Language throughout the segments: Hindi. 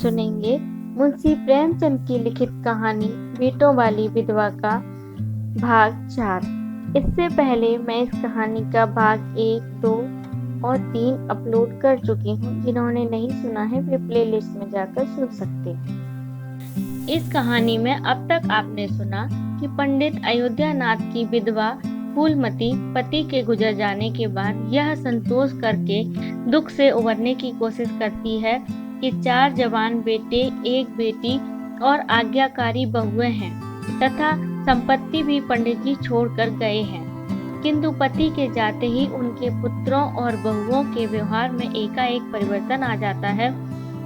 सुनेंगे मुंशी प्रेमचंद की लिखित कहानी बेटों वाली विधवा का भाग 4। इससे पहले मैं इस कहानी का भाग 1, 2 और 3 अपलोड कर चुकी हूँ। जिन्होंने नहीं सुना है वे प्लेलिस्ट में जाकर सुन सकते हैं। इस कहानी में अब तक आपने सुना कि पंडित अयोध्यानाथ की विधवा फूलमती पति के गुजर जाने के बाद यह संतोष करके दुख से उबरने की कोशिश करती है कि 4 जवान बेटे, 1 बेटी और आज्ञाकारी बहुएं हैं तथा संपत्ति भी पंडित जी छोड़कर गए हैं। किंतु पति के जाते ही उनके पुत्रों और बहुओं के व्यवहार में एकाएक परिवर्तन आ जाता है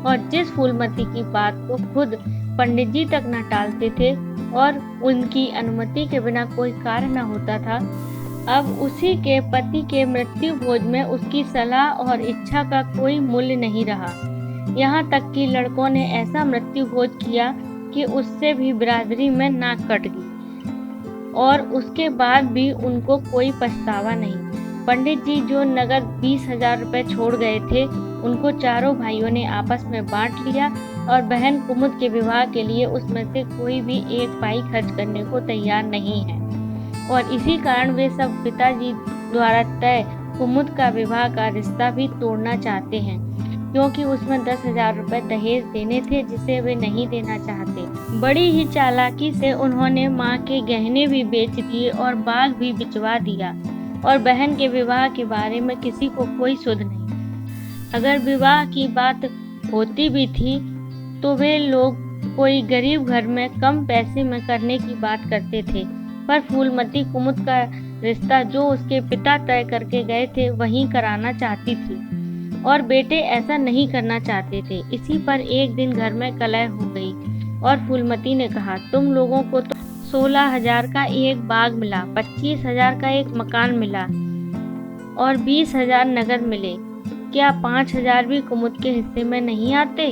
और जिस फूलमती की बात को खुद पंडित जी तक न टालते थे और उनकी अनुमति के बिना कोई कार्य न होता था, अब उसी के पति के मृत्यु भोज में उसकी सलाह और इच्छा का कोई मूल्य नहीं रहा। यहाँ तक कि लड़कों ने ऐसा मृत्यु भोज किया कि उससे भी बिरादरी में नाक कट गई और उसके बाद भी उनको कोई पछतावा नहीं। पंडित जी जो नगद 20,000 रुपए छोड़ गए थे उनको चारों भाइयों ने आपस में बांट लिया और बहन कुमुद के विवाह के लिए उसमें से कोई भी 1 पाई खर्च करने को तैयार नहीं है और इसी कारण वे सब पिताजी द्वारा तय कुमुद का विवाह का रिश्ता भी तोड़ना चाहते हैं, क्योंकि उसमें 10,000 रुपए दहेज देने थे जिसे वे नहीं देना चाहते। बड़ी ही चालाकी से उन्होंने माँ के गहने भी बेच दिए और बाग भी बिचवा दिया और बहन के विवाह के बारे में किसी को कोई सुध नहीं। अगर विवाह की बात होती भी थी तो वे लोग कोई गरीब घर में कम पैसे में करने की बात करते थे, पर फूलमती कुमुद का रिश्ता जो उसके पिता तय करके गए थे वहीं कराना चाहती थी और बेटे ऐसा नहीं करना चाहते थे। इसी पर एक दिन घर में कलह हो गई और फूलमती ने कहा, तुम लोगों को तो 16,000 का एक बाग मिला, 25,000 का एक मकान मिला और 20,000 नगद मिले, क्या 5,000 भी कुमुद के हिस्से में नहीं आते?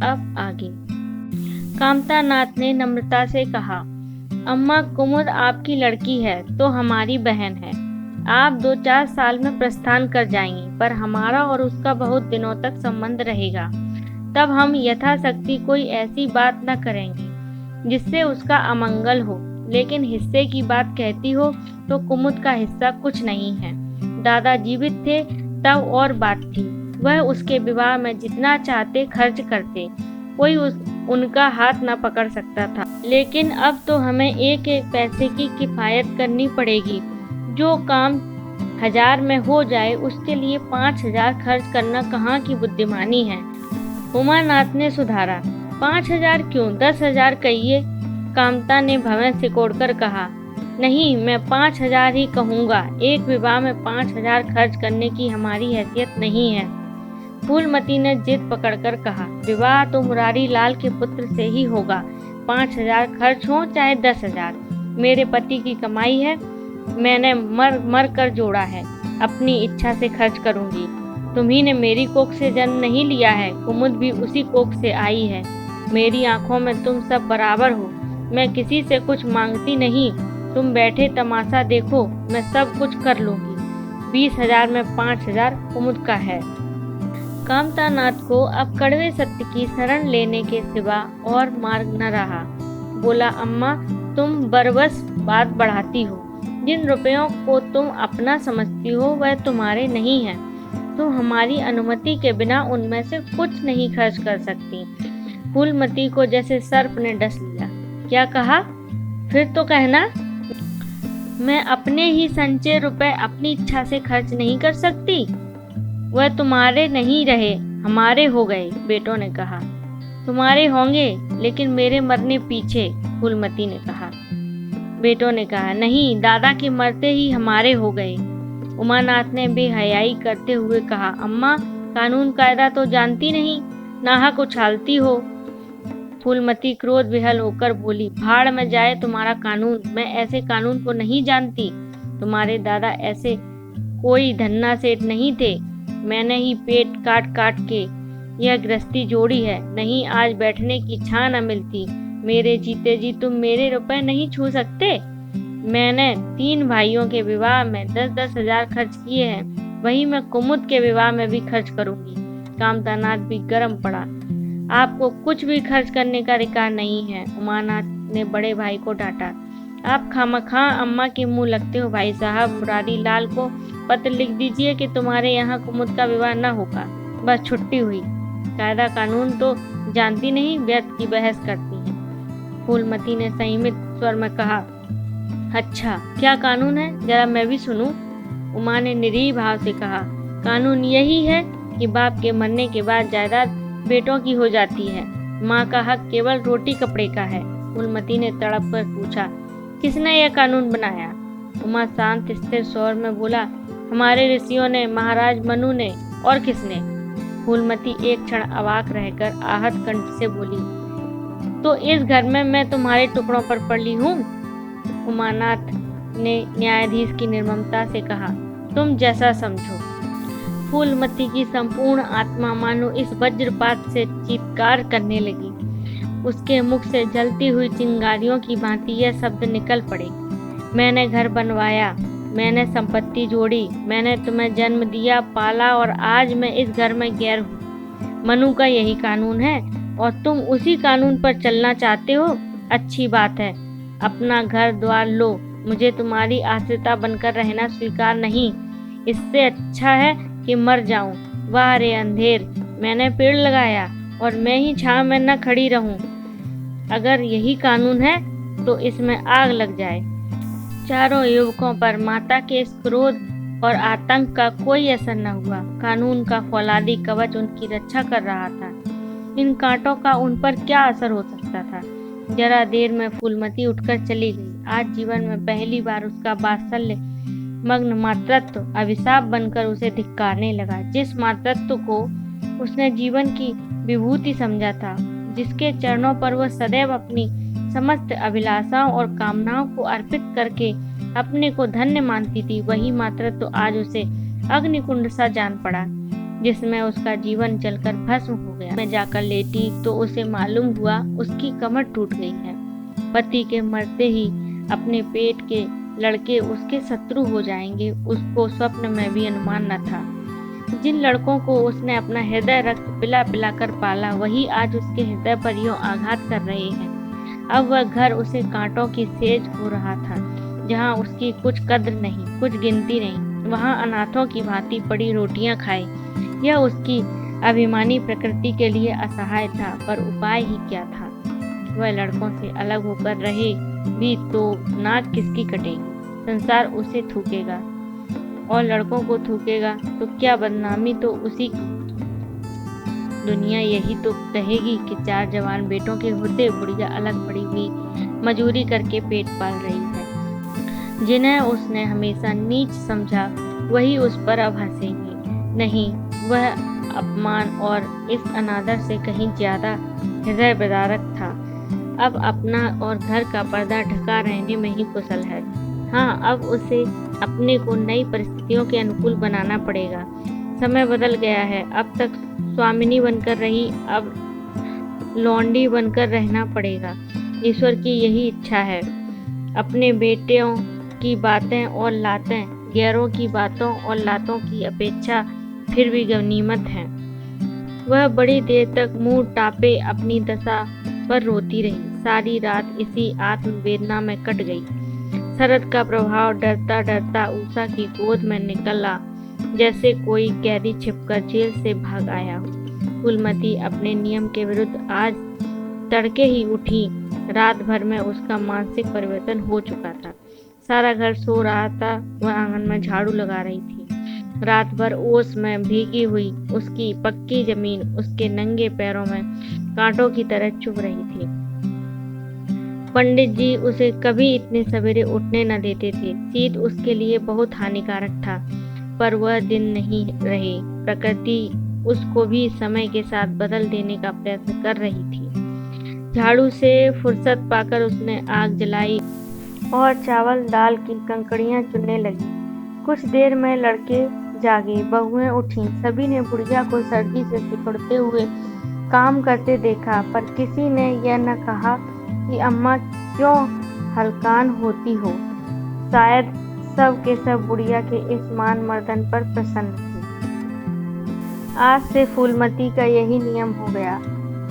अब आगे। कामतानाथ ने नम्रता से कहा, अम्मा कुमुद आपकी लड़की है तो हमारी बहन है। आप 2-4 साल में प्रस्थान कर जाएंगी, पर हमारा और उसका बहुत दिनों तक संबंध रहेगा। तब हम यथाशक्ति कोई ऐसी बात न करेंगे जिससे उसका अमंगल हो, लेकिन हिस्से की बात कहती हो तो कुमुद का हिस्सा कुछ नहीं है। दादा जीवित थे तब और बात थी, वह उसके विवाह में जितना चाहते खर्च करते, कोई उनका हाथ न पकड़ सकता था। लेकिन अब तो हमें एक एक पैसे की किफायत करनी पड़ेगी। जो काम 1,000 में हो जाए उसके लिए 5,000 खर्च करना कहाँ की बुद्धिमानी है। उमानाथ ने सुधारा, 5,000 क्यों, 10,000 कहिए। कामता ने भवन सिकोड़कर कहा, नहीं, मैं 5,000 ही कहूँगा। एक विवाह में 5,000 खर्च करने की हमारी हैसियत नहीं है। फूलमती ने जिद पकड़कर कहा, विवाह तो मुरारी लाल के पुत्र से ही होगा। 5,000 खर्च हो चाहे 10,000, मेरे पति की कमाई है, मैंने मर मर कर जोड़ा है, अपनी इच्छा से खर्च करूंगी। तुम्ही ने मेरी कोख से जन्म नहीं लिया है, कुमुद भी उसी कोख से आई है। मेरी आंखों में तुम सब बराबर हो, मैं किसी से कुछ मांगती नहीं। तुम बैठे तमाशा देखो, मैं सब कुछ कर लूंगी। 20,000 में 5,000 कुमुद का है। कामतानाथ को अब कड़वे सत्य की शरण लेने के सिवा और मार्ग न रहा। बोला, अम्मा तुम बरबस बात बढ़ाती हो। जिन रुपयों को तुम अपना समझती हो वह तुम्हारे नहीं हैं। तुम हमारी अनुमति के बिना उनमें से कुछ नहीं खर्च कर सकती। फूलमती को जैसे सर्प ने डस लिया। क्या कहा? फिर तो कहना। मैं अपने ही संचय रुपए अपनी इच्छा से खर्च नहीं कर सकती। वह तुम्हारे नहीं रहे, हमारे हो गए, बेटों ने कहा। तुम्हारे होंगे, लेकिन मेरे मरने पीछे, फूलमती ने कहा। बेटों ने कहा, नहीं, दादा के मरते ही हमारे हो गए। उमानाथ ने बेहयाई करते हुए कहा, अम्मा कानून कायदा तो जानती नहीं, नाहक उछालती हो। फूलमती क्रोध विहल होकर बोली, भाड़ में जाए तुम्हारा कानून, मैं ऐसे कानून को नहीं जानती। तुम्हारे दादा ऐसे कोई धन्ना सेठ नहीं थे, मैंने ही पेट काट काट के यह गृहस्थी जोड़ी है, नहीं आज बैठने की छां न मिलती। मेरे जीते जी तुम मेरे रुपए नहीं छू सकते। मैंने 3 भाइयों के विवाह में 10-10 हजार खर्च किए हैं, वही मैं कुमुद के विवाह में भी खर्च करूंगी। कामतानाथ भी गर्म पड़ा। आपको कुछ भी खर्च करने का अधिकार नहीं है। उमानाथ ने बड़े भाई को डांटा। आप खामखा अम्मा के मुंह लगते हो भाई साहब। मुरारी लाल को पत्र लिख दीजिए कि तुम्हारे यहाँ कुमुद का विवाह न होगा। बस छुट्टी हुई। कायदा कानून तो जानती नहीं, व्यर्थ की बहस करती हैं। फूलमती ने संयमित स्वर में कहा, अच्छा क्या कानून है, जरा मैं भी सुनूं। उमा ने निरीह भाव से कहा, कानून यही है कि बाप के मरने के बाद जायदाद बेटों की हो जाती है। माँ का हक केवल रोटी कपड़े का है। फूलमती ने तड़प कर पूछा, किसने यह कानून बनाया? उमा शांत स्थिर स्वर में बोला, हमारे ऋषियों ने, महाराज मनु ने, और किसने? फूलमती एक क्षण अवाक रहकर आहत कंठ से बोली, तो इस घर में मैं तुम्हारे टुकड़ों पर पली हूँ? उमानाथ ने न्यायाधीश की निर्ममता से कहा, तुम जैसा समझो। फूलमती की संपूर्ण आत्मा मानो इस वज्रपात से चीत्कार करने लगी। उसके मुख से जलती हुई चिंगारियों की भांति यह शब्द निकल पड़े, मैंने घर बनवाया, मैंने संपत्ति जोड़ी, मैंने तुम्हें जन्म दिया, पाला, और आज मैं इस घर में गैर हूँ। मनु का यही कानून है और तुम उसी कानून पर चलना चाहते हो। अच्छी बात है, अपना घर द्वार लो, मुझे तुम्हारी आश्रिता बनकर रहना स्वीकार नहीं। इससे अच्छा है कि मर जाऊं। वाह रे अंधेर, मैंने पेड़ लगाया और मैं ही छांव में न खड़ी रहूं। अगर यही कानून है तो इसमें आग लग जाए। चारों युवकों पर माता के इस क्रोध और आतंक का कोई असर न हुआ। कानून का फौलादी कवच उनकी रक्षा कर रहा था। इन कांटों का उन पर क्या असर हो सकता था? जरा देर में फूलमती उठकर चली गई। आज जीवन में पहली बार उसका वात्सल्य मग्न मातृत्व अभिशाप बनकर उसे धिक्कारने लगा। जिस मातृत्व को उसने जीवन की विभूति समझा था, जिसके चरणों पर वह सदैव अपनी समस्त अभिलाषाओं और कामनाओं को अर्पित करके अपने को धन्य मानती थी, वही मातृत्व आज उसे अग्निकुंड सा जान पड़ा, जिसमें उसका जीवन जलकर भस्म हो गया। मैं जाकर लेटी तो उसे मालूम हुआ उसकी कमर टूट गई है। पति के मरते ही अपने पेट के लड़के उसके शत्रु हो जाएंगे, उसको स्वप्न में भी अनुमान न था। जिन लड़कों को उसने अपना हृदय रक्त पिला पिला कर पाला, वही आज उसके हृदय पर यूं आघात कर रहे हैं। अब वह घर उसे कांटों की सेज हो रहा था, जहाँ उसकी कुछ कद्र नहीं, कुछ गिनती नहीं। वहाँ अनाथों की भांति पड़ी रोटियां खाए, यह उसकी अभिमानी प्रकृति के लिए असहाय था, पर उपाय ही क्या था? वह लड़कों से अलग होकर रहे भी तो नाक किसकी कटेगी? संसार उसे थूकेगा और लड़कों को थूकेगा तो क्या बदनामी तो उसी की। दुनिया यही तो कहेगी कि चार जवान बेटों के होते बुढ़िया अलग पड़ी हुई मजूरी करके पेट पाल रही है। जिन्हें उसने हमेशा नीच समझा वही उस पर अब हंसेंगे। नहीं, वह अपमान और इस अनादर से कहीं ज्यादा हृदय विदारक था। अब अपना और घर का पर्दा ढका रहने में ही कुशल है। हाँ, अब उसे अपने को नई परिस्थितियों के अनुकूल बनाना पड़ेगा। समय बदल गया है। अब तक स्वामिनी बनकर रही, अब लौंडी बनकर रहना पड़ेगा। ईश्वर की यही इच्छा है। अपने बेटियों की बातें और लातें गैरों की बातों और लातों की अपेक्षा फिर भी गनीमत हैं। वह बड़ी देर तक मुंह टापे अपनी दशा पर रोती रही। सारी रात इसी आत्मवेदना में कट गई। शरद का प्रभाव डरता डरता उषा की गोद में निकला, जैसे कोई कैदी छिपकर जेल से भाग आया हो। फूलमती अपने नियम के विरुद्ध आज तड़के ही उठी। रात भर में उसका मानसिक परिवर्तन हो चुका था। सारा घर सो रहा था, वह आंगन में झाड़ू लगा रही थी। रात भर ओस में भीगी हुई उसकी पक्की जमीन उसके नंगे पैरों में कांटों की तरह चुभ रही थी। पंडित जी उसे कभी इतने सवेरे उठने न देते थे। शीत उसके लिए बहुत हानिकारक था, पर वह दिन नहीं रहे। प्रकृति उसको भी समय के साथ बदल देने का प्रयत्न कर रही थी। झाड़ू से फुर्सत पाकर उसने आग जलाई और चावल दाल की कंकड़ियां चुनने लगी। कुछ देर में लड़के जागे, बहुएं उठीं। सभी ने बुढ़िया को सर्दी से सिकुड़ते हुए काम करते देखा, पर किसी ने यह न कहा कि अम्मा क्यों हलकान होती हो। शायद सब के सब बुढ़िया के इस मान मर्दन पर प्रसन्न थे। आज से फूलमती का यही नियम हो गया।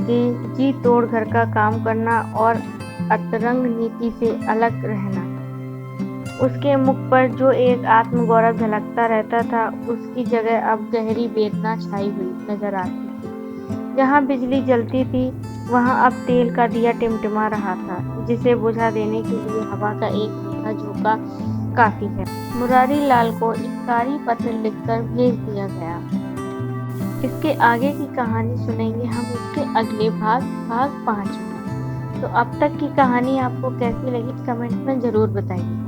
जी तोड़ घर का काम करना और अतरंग नीति से अलग रहना। उसके मुख पर जो एक आत्मगौरव झलकता रहता था, उसकी जगह अब गहरी वेदना छाई हुई नजर आती थी। जहाँ बिजली जलती थी, वहाँ अब तेल का दिया टिमटिमा रहा था, जिसे बुझा देने के लिए हवा का एक मीठा झोंका काफी है। मुरारी लाल को इनकारी पत्र लिखकर भेज दिया गया। इसके आगे की कहानी सुनेंगे हम इसके अगले भाग 5 में। तो अब तक की कहानी आपको कैसी लगी कमेंट में ज़रूर बताइएगा।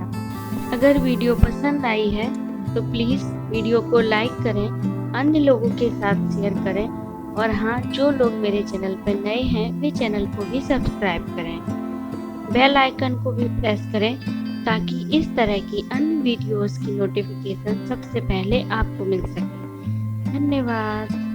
अगर वीडियो पसंद आई है तो प्लीज़ वीडियो को लाइक करें, अन्य लोगों के साथ शेयर करें और हाँ, जो लोग मेरे चैनल पर नए हैं वे चैनल को भी सब्सक्राइब करें। बेल आइकन को भी प्रेस करें ताकि इस तरह की अन्य वीडियोस की नोटिफिकेशन सबसे पहले आपको मिल सके। धन्यवाद।